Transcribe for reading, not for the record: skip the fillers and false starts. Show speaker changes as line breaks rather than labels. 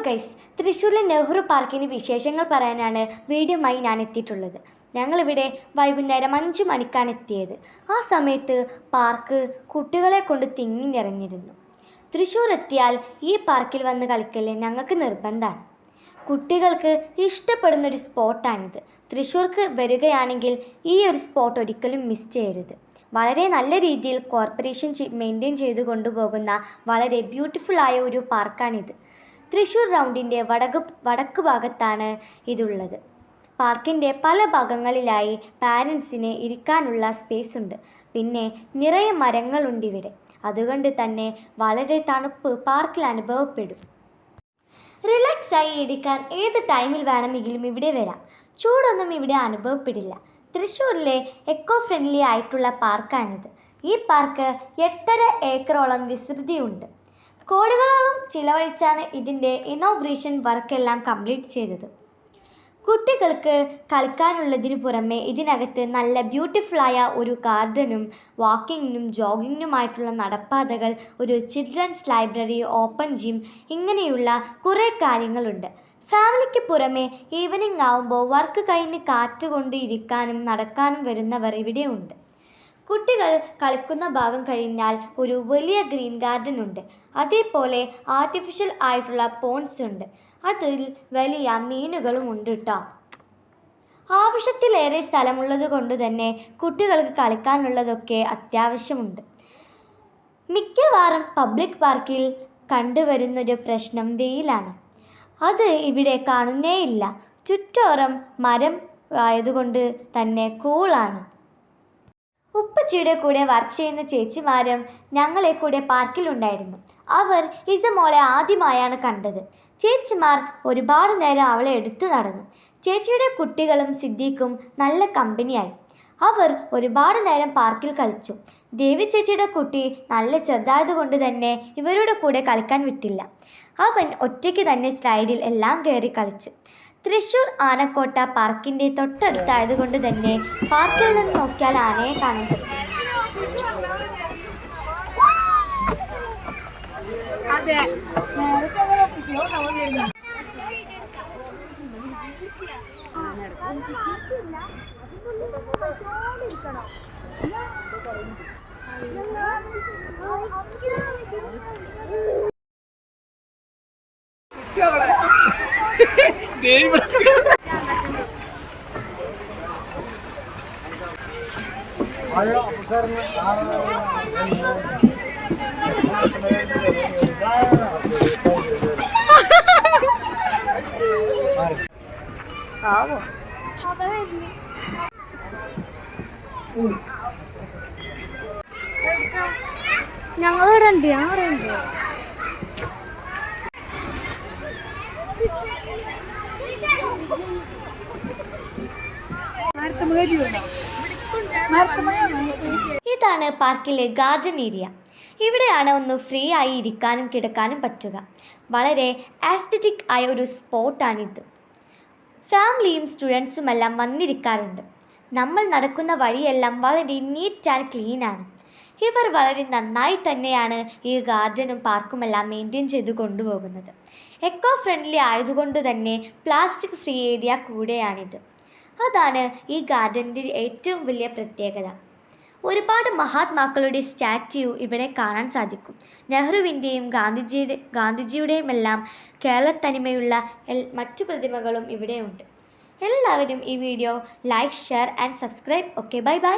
Guys, തൃശ്ശൂരിലെ നെഹ്റു പാർക്കിന് വിശേഷങ്ങൾ പറയാനാണ് വീഡിയോയുമായി ഞാൻ എത്തിയിട്ടുള്ളത്. ഞങ്ങളിവിടെ വൈകുന്നേരം 5 മണിക്കാണ് എത്തിയത്. ആ സമയത്ത് പാർക്ക് കുട്ടികളെ കൊണ്ട് തിങ്ങി നിറഞ്ഞിരുന്നു. തൃശ്ശൂർ എത്തിയാൽ ഈ പാർക്കിൽ വന്ന് കളിക്കൽ ഞങ്ങൾക്ക് നിർബന്ധമാണ്. കുട്ടികൾക്ക് ഇഷ്ടപ്പെടുന്നൊരു സ്പോട്ടാണിത്. തൃശ്ശൂർക്ക് വരികയാണെങ്കിൽ ഈ ഒരു സ്പോട്ട് ഒരിക്കലും മിസ് ചെയ്യരുത്. വളരെ നല്ല രീതിയിൽ കോർപ്പറേഷൻ മെയിൻറ്റെയിൻ ചെയ്ത് കൊണ്ടുപോകുന്ന വളരെ ബ്യൂട്ടിഫുള്ളായ ഒരു പാർക്കാണിത്. തൃശ്ശൂർ റൗണ്ടിൻ്റെ വടക്ക് ഭാഗത്താണ് ഇതുള്ളത്. പാർക്കിൻ്റെ പല ഭാഗങ്ങളിലായി പാരൻസിന് ഇരിക്കാനുള്ള സ്പേസ് ഉണ്ട്. പിന്നെ നിറയെ മരങ്ങളുണ്ട് ഇവിടെ. അതുകൊണ്ട് തന്നെ വളരെ തണുപ്പ് പാർക്കിൽ അനുഭവപ്പെടും. റിലാക്സായി ഇരിക്കാൻ ഏത് ടൈമിൽ വേണമെങ്കിലും ഇവിടെ വരാം. ചൂടൊന്നും ഇവിടെ അനുഭവപ്പെടില്ല. തൃശ്ശൂരിലെ എക്കോ ഫ്രണ്ട്ലി ആയിട്ടുള്ള പാർക്കാണിത്. ഈ പാർക്ക് 8.5 ഏക്കറോളം വിസ്തൃതിയുണ്ട്. കോടികളോളം ചിലവഴിച്ചാണ് ഇതിൻ്റെ ഇനോഗ്രേഷൻ വർക്കെല്ലാം കംപ്ലീറ്റ് ചെയ്തത്. കുട്ടികൾക്ക് കളിക്കാനുള്ളതിനു പുറമെ ഇതിനകത്ത് നല്ല ബ്യൂട്ടിഫുള്ളായ ഒരു ഗാർഡനും വാക്കിങ്ങിനും ജോഗിങ്ങിനുമായിട്ടുള്ള നടപ്പാതകൾ, ഒരു ചിൽഡ്രൻസ് ലൈബ്രറി, ഓപ്പൺ ജിം, ഇങ്ങനെയുള്ള കുറേ കാര്യങ്ങളുണ്ട്. ഫാമിലിക്ക് പുറമെ ഈവനിങ് ആവുമ്പോൾ വർക്ക് കഴിഞ്ഞ് കാറ്റ് കൊണ്ട് ഇരിക്കാനും നടക്കാനും വരുന്നവർ ഇവിടെയുണ്ട്. കുട്ടികൾ കളിക്കുന്ന ഭാഗം കഴിഞ്ഞാൽ ഒരു വലിയ ഗ്രീൻ ഗാർഡൻ ഉണ്ട്. അതേപോലെ ആർട്ടിഫിഷ്യൽ ആയിട്ടുള്ള പോൺസ് ഉണ്ട്. അതിൽ വലിയ മീനുകളും ഉണ്ട് കേട്ടോ. ആവശ്യത്തിലേറെ സ്ഥലമുള്ളത് കൊണ്ട് തന്നെ കുട്ടികൾക്ക് കളിക്കാനുള്ളതൊക്കെ അത്യാവശ്യമുണ്ട്. മിക്കവാറും പബ്ലിക് പാർക്കിൽ കണ്ടുവരുന്നൊരു പ്രശ്നം വെയിലാണ്. അത് ഇവിടെ കാണുന്നേയില്ല. ചുറ്റോറം മരം ആയതുകൊണ്ട് തന്നെ കൂളാണ്. ഉപ്പച്ചിയുടെ കൂടെ വർക്ക് ചെയ്യുന്ന ചേച്ചിമാരും ഞങ്ങളെ കൂടെ പാർക്കിലുണ്ടായിരുന്നു. അവർ ഇസമോളെ ആദ്യമായാണ് കണ്ടത്. ചേച്ചിമാർ ഒരുപാട് നേരം അവളെ എടുത്തു നടന്നു. ചേച്ചിയുടെ കുട്ടികളും സിദ്ദീഖും നല്ല കമ്പനിയായി. അവർ ഒരുപാട് നേരം പാർക്കിൽ കളിച്ചു. ദേവി ചേച്ചിയുടെ കുട്ടി നല്ല ചെറുതായതുകൊണ്ട് തന്നെ ഇവരുടെ കൂടെ കളിക്കാൻ വിട്ടില്ല. അവൻ ഒറ്റയ്ക്ക് തന്നെ സ്ലൈഡിൽ എല്ലാം കയറി കളിച്ചു. തൃശ്ശൂർ ആനക്കോട്ട പാർക്കിൻ്റെ തൊട്ടടുത്തായതുകൊണ്ട് തന്നെ പാർക്കിൽ നിന്ന് നോക്കിയാൽ ആനയെ കാണാൻ പറ്റും. ഞങ്ങളിവിടെ ഉണ്ട്. ഞങ്ങളുണ്ട്. ഇതാണ് പാർക്കിലെ ഗാർഡൻ ഏരിയ. ഇവിടെയാണ് ഒന്ന് ഫ്രീ ആയി ഇരിക്കാനും കിടക്കാനും പറ്റുക. വളരെ ആസ്തറ്റിക് ആയ ഒരു സ്പോട്ടാണിത്. ഫാമിലിയും സ്റ്റുഡൻസുമെല്ലാം വന്നിരിക്കാറുണ്ട്. നമ്മൾ നടക്കുന്ന വഴിയെല്ലാം വളരെ നീറ്റ് ആൻഡ് ക്ലീനാണ്. ഇവർ വളരെ നന്നായി തന്നെയാണ് ഈ ഗാർഡനും പാർക്കുമെല്ലാം മെയിൻറ്റെയിൻ ചെയ്ത് കൊണ്ടുപോകുന്നത്. എക്കോ ഫ്രണ്ട്ലി ആയതുകൊണ്ട് തന്നെ പ്ലാസ്റ്റിക് ഫ്രീ ഏരിയ കൂടെയാണിത്. അതാണ് ഈ ഗാർഡൻ്റെ ഏറ്റവും വലിയ പ്രത്യേകത. ഒരുപാട് മഹാത്മാക്കളുടെ സ്റ്റാച്യു ഇവിടെ കാണാൻ സാധിക്കും. നെഹ്റുവിൻ്റെയും ഗാന്ധിജിയുടെയും എല്ലാം കേരളത്തനിമയുള്ള മറ്റു പ്രതിമകളും ഇവിടെയുണ്ട്. എല്ലാവരും ഈ video like, share and subscribe. Okay, bye bye.